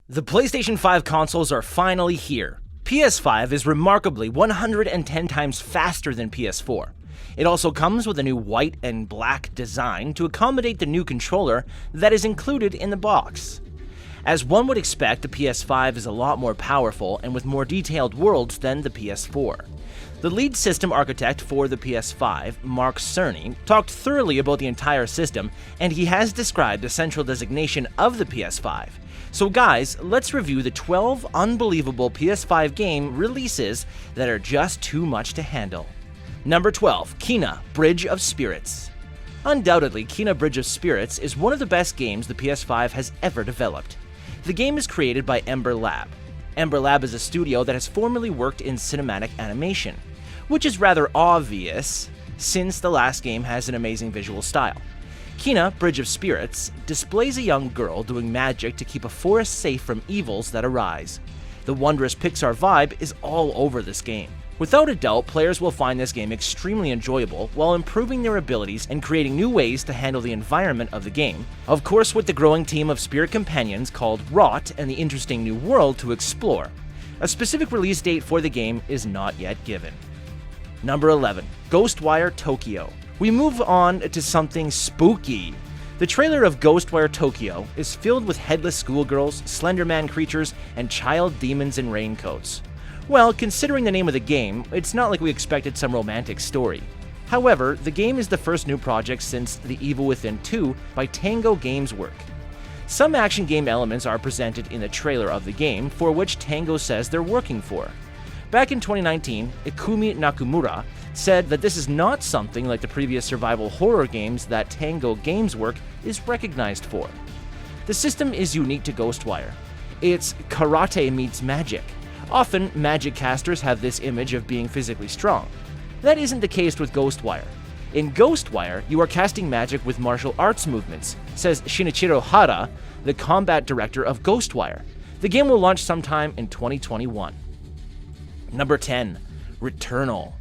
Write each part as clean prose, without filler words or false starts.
The PlayStation 5 consoles are finally here. PS5 is remarkably 110 times faster than PS4. It also comes with a new white and black design to accommodate the new controller that is included in the box. As one would expect, the PS5 is a lot more powerful and with more detailed worlds than the PS4. The lead system architect for the PS5, Mark Cerny, talked thoroughly about the entire system, and he has described the central designation of the PS5. So guys, let's review the 12 unbelievable PS5 game releases that are just too much to handle. Number 12, Kena, Bridge of Spirits. Undoubtedly, Kena Bridge of Spirits is one of the best games the PS5 has ever developed. The game is created by Ember Lab. Ember Lab is a studio that has formerly worked in cinematic animation, which is rather obvious since the last game has an amazing visual style. Kena, Bridge of Spirits, displays a young girl doing magic to keep a forest safe from evils that arise. The wondrous Pixar vibe is all over this game. Without a doubt, players will find this game extremely enjoyable while improving their abilities and creating new ways to handle the environment of the game, of course with the growing team of spirit companions called Rot and the interesting new world to explore. A specific release date for the game is not yet given. Number 11, GHOSTWIRE Tokyo. We move on to something spooky. The trailer of GHOSTWIRE Tokyo is filled with headless schoolgirls, Slenderman creatures, and child demons in raincoats. Well, considering the name of the game, it's not like we expected some romantic story. However, the game is the first new project since The Evil Within 2 by Tango Games Work. Some action game elements are presented in the trailer of the game, for which Tango says they're working for. Back in 2019, Ikumi Nakamura said that this is not something like the previous survival horror games that Tango Games Work is recognized for. The system is unique to GHOSTWIRE. It's karate meets magic. Often, magic casters have this image of being physically strong. That isn't the case with GHOSTWIRE. In GHOSTWIRE, you are casting magic with martial arts movements, says Shinichiro Hara, the combat director of GHOSTWIRE. The game will launch sometime in 2021. Number 10, Returnal.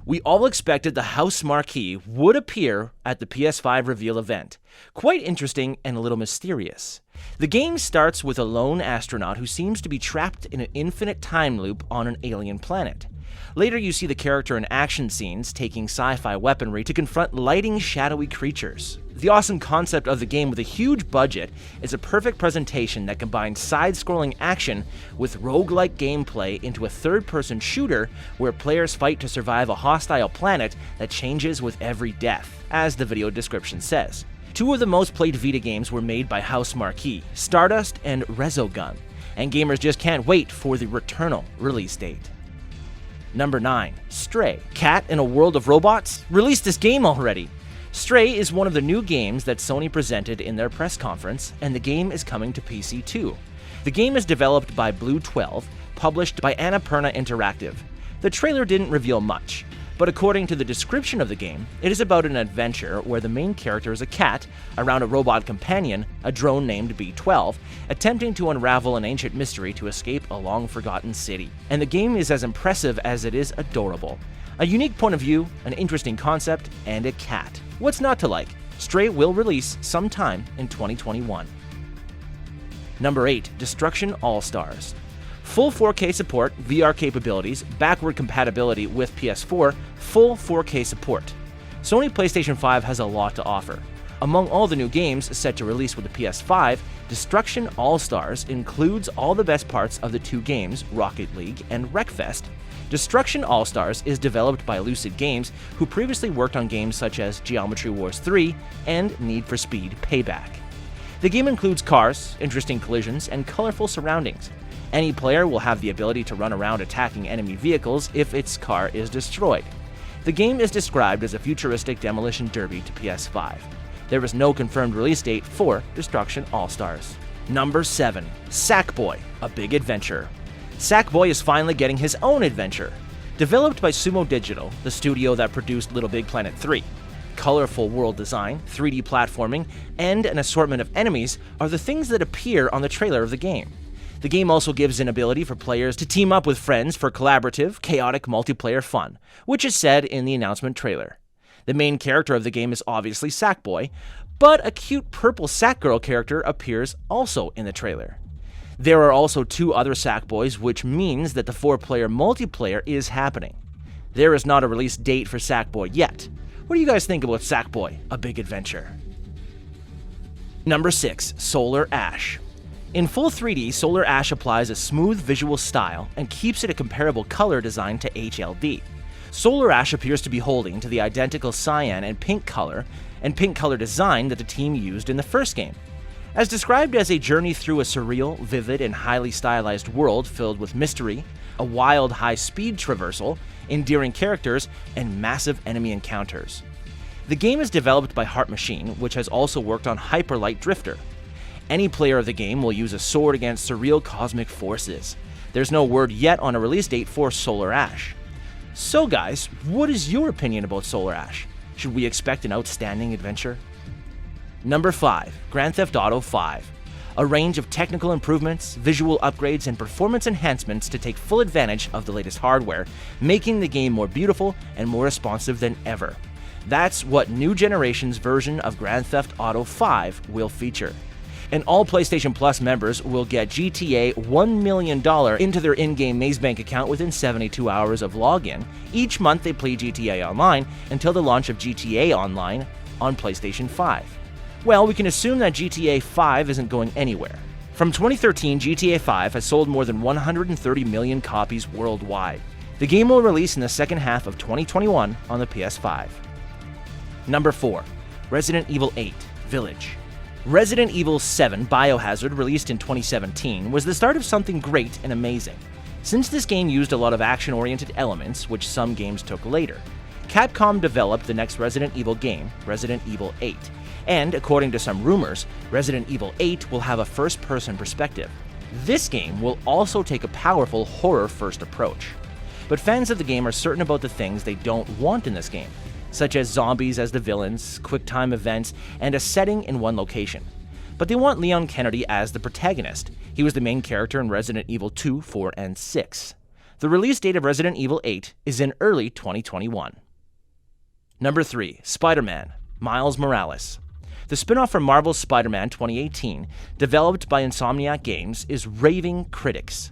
We all expected the house marquee would appear at the PS5 reveal event. Quite interesting and a little mysterious. The game starts with a lone astronaut who seems to be trapped in an infinite time loop on an alien planet. Later you see the character in action scenes taking sci-fi weaponry to confront lighting shadowy creatures. The awesome concept of the game with a huge budget is a perfect presentation that combines side-scrolling action with roguelike gameplay into a third-person shooter where players fight to survive a hostile planet that changes with every death, as the video description says. Two of the most played Vita games were made by House Marquee, Stardust and Resogun, and gamers just can't wait for the Returnal release date. Number 9, Stray. Cat in a World of Robots? Released this game already! Stray is one of the new games that Sony presented in their press conference, and the game is coming to PC too. The game is developed by Blue 12, published by Annapurna Interactive. The trailer didn't reveal much, but according to the description of the game, it is about an adventure where the main character is a cat around a robot companion, a drone named B12, attempting to unravel an ancient mystery to escape a long-forgotten city. And the game is as impressive as it is adorable. A unique point of view, an interesting concept, and a cat. What's not to like? Stray will release sometime in 2021. Number 8, Destruction All-Stars. Full 4K support, VR capabilities, backward compatibility with PS4, full 4K support. Sony PlayStation 5 has a lot to offer. Among all the new games set to release with the PS5, Destruction All-Stars includes all the best parts of the two games, Rocket League and Wreckfest. Destruction All-Stars is developed by Lucid Games, who previously worked on games such as Geometry Wars 3 and Need for Speed Payback. The game includes cars, interesting collisions, and colorful surroundings. Any player will have the ability to run around attacking enemy vehicles if its car is destroyed. The game is described as a futuristic demolition derby to PS5. There is no confirmed release date for Destruction All-Stars. Number 7, Sackboy, A Big Adventure. Sackboy is finally getting his own adventure. Developed by Sumo Digital, the studio that produced Little Big Planet 3. Colorful world design, 3D platforming, and an assortment of enemies are the things that appear on the trailer of the game. The game also gives an ability for players to team up with friends for collaborative, chaotic multiplayer fun, which is said in the announcement trailer. The main character of the game is obviously Sackboy, but a cute purple Sackgirl character appears also in the trailer. There are also 2 other Sackboys, which means that the 4-player multiplayer is happening. There is not a release date for Sackboy yet. What do you guys think about Sackboy: A Big Adventure? Number 6. Solar Ash. In full 3D, Solar Ash applies a smooth visual style and keeps it a comparable color design to HLD. Solar Ash appears to be holding to the identical cyan and pink color design that the team used in the first game. As described as a journey through a surreal, vivid, and highly stylized world filled with mystery, a wild high-speed traversal, endearing characters, and massive enemy encounters. The game is developed by Heart Machine, which has also worked on Hyper Light Drifter. Any player of the game will use a sword against surreal cosmic forces. There's no word yet on a release date for Solar Ash. So guys, what is your opinion about Solar Ash? Should we expect an outstanding adventure? Number 5. Grand Theft Auto 5. A range of technical improvements, visual upgrades, and performance enhancements to take full advantage of the latest hardware, making the game more beautiful and more responsive than ever. That's what new generation's version of Grand Theft Auto 5 will feature. And all PlayStation Plus members will get GTA $1 million into their in-game Maze Bank account within 72 hours of login. Each month they play GTA Online until the launch of GTA Online on PlayStation 5. Well, we can assume that GTA 5 isn't going anywhere. From 2013, GTA 5 has sold more than 130 million copies worldwide. The game will release in the second half of 2021 on the PS5. Number 4. Resident Evil 8 Village. Resident Evil 7 Biohazard, released in 2017, was the start of something great and amazing. Since this game used a lot of action-oriented elements, which some games took later, Capcom developed the next Resident Evil game, Resident Evil 8, and, according to some rumors, Resident Evil 8 will have a first-person perspective. This game will also take a powerful horror-first approach. But fans of the game are certain about the things they don't want in this game, such as zombies as the villains, quick-time events, and a setting in one location. But they want Leon Kennedy as the protagonist. He was the main character in Resident Evil 2, 4, and 6. The release date of Resident Evil 8 is in early 2021. Number 3. Spider-Man: Miles Morales. The spin-off from Marvel's Spider-Man 2018, developed by Insomniac Games, is raving critics.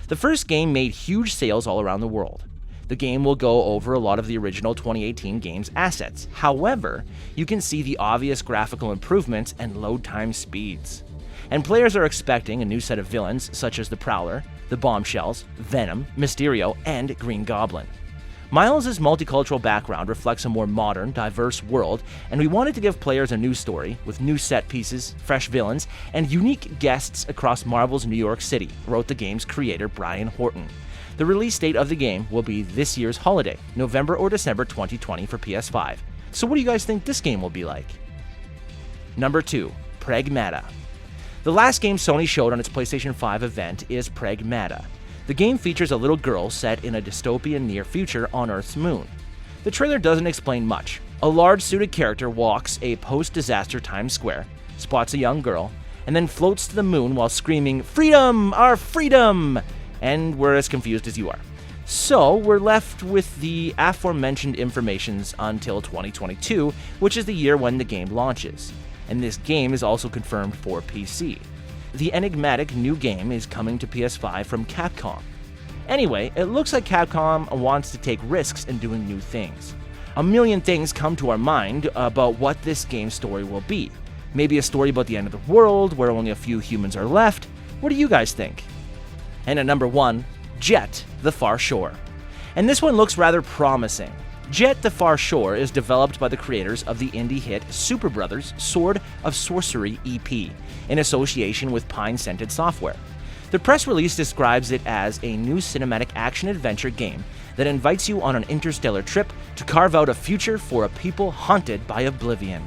The first game made huge sales all around the world. The game will go over a lot of the original 2018 game's assets. However, you can see the obvious graphical improvements and load time speeds. And players are expecting a new set of villains such as the Prowler, the Bombshells, Venom, Mysterio, and Green Goblin. Miles' multicultural background reflects a more modern, diverse world, and we wanted to give players a new story with new set pieces, fresh villains, and unique guests across Marvel's New York City, wrote the game's creator Brian Horton. The release date of the game will be this year's holiday, November or December 2020 for PS5. So what do you guys think this game will be like? Number 2. Pragmata. The last game Sony showed on its PlayStation 5 event is Pragmata. The game features a little girl set in a dystopian near future on Earth's moon. The trailer doesn't explain much. A large suited character walks a post-disaster Times Square, spots a young girl, and then floats to the moon while screaming, "Freedom! Our freedom!" And we're as confused as you are. So we're left with the aforementioned informations until 2022, which is the year when the game launches. And this game is also confirmed for PC. The enigmatic new game is coming to PS5 from Capcom. Anyway, it looks like Capcom wants to take risks in doing new things. A million things come to our mind about what this game's story will be. Maybe a story about the end of the world, where only a few humans are left. What do you guys think? And at number 1, JETT: The Far Shore. And this one looks rather promising. JETT: The Far Shore is developed by the creators of the indie hit Super Brothers Sword of Sorcery EP, in association with Pine Scented Software. The press release describes it as a new cinematic action-adventure game that invites you on an interstellar trip to carve out a future for a people haunted by oblivion.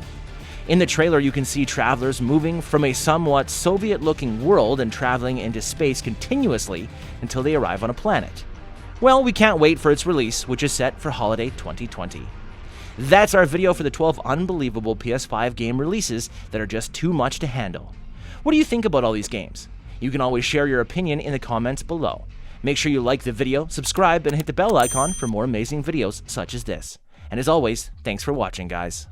In the trailer, you can see travelers moving from a somewhat Soviet-looking world and traveling into space continuously until they arrive on a planet. Well, we can't wait for its release, which is set for holiday 2020. That's our video for the 12 unbelievable PS5 game releases that are just too much to handle. What do you think about all these games? You can always share your opinion in the comments below. Make sure you like the video, subscribe, and hit the bell icon for more amazing videos such as this. And as always, thanks for watching, guys.